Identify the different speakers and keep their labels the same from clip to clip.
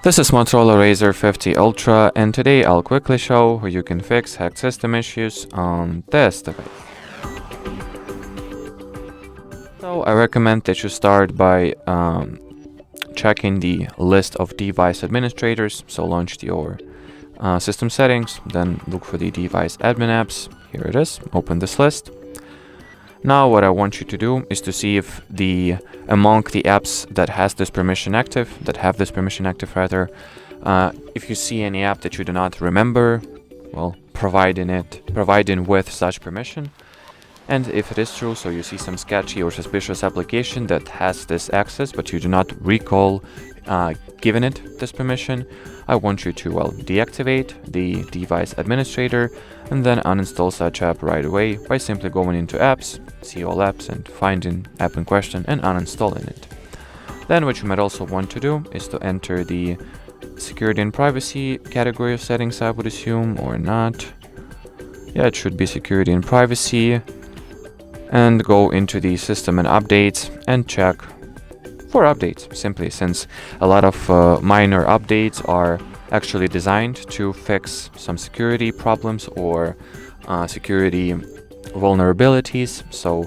Speaker 1: This is Motorola Razr 50 Ultra, and today I'll quickly show how you can fix hacked system issues on this device. So I recommend that you start by checking the list of device administrators. So launch your system settings, then look for the device admin apps. Here it is, open this list. Now what I want you to do is to see if among the apps that have this permission active, if you see any app that you do not remember, well, providing with such permission. And if it is true, so you see some sketchy or suspicious application that has this access, but you do not recall giving it this permission, I want you to, deactivate the device administrator and then uninstall such app right away by simply going into apps, see all apps, and finding app in question and uninstalling it. Then what you might also want to do is to enter the security and privacy category of settings, I would assume, or not. Yeah, it should be security and privacy. And go into the system and updates and check for updates, simply, since a lot of minor updates are actually designed to fix some security problems or security vulnerabilities. So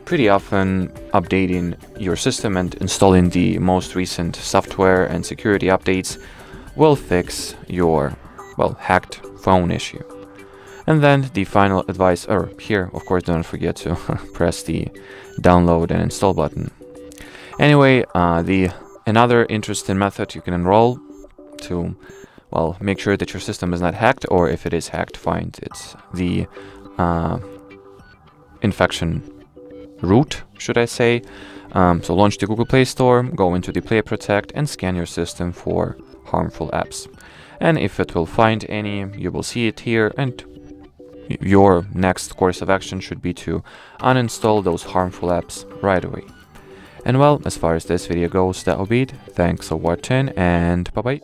Speaker 1: pretty often updating your system and installing the most recent software and security updates will fix your, hacked phone issue. And then the final advice, or here, of course, don't forget to press the download and install button. Anyway, another interesting method you can enroll to, make sure that your system is not hacked, or if it is hacked, find it's the infection root, should I say. So launch the Google Play Store, go into the Play Protect, and scan your system for harmful apps. And if it will find any, you will see it here, and your next course of action should be to uninstall those harmful apps right away. And as far as this video goes, that will be it. Thanks for watching, and bye-bye.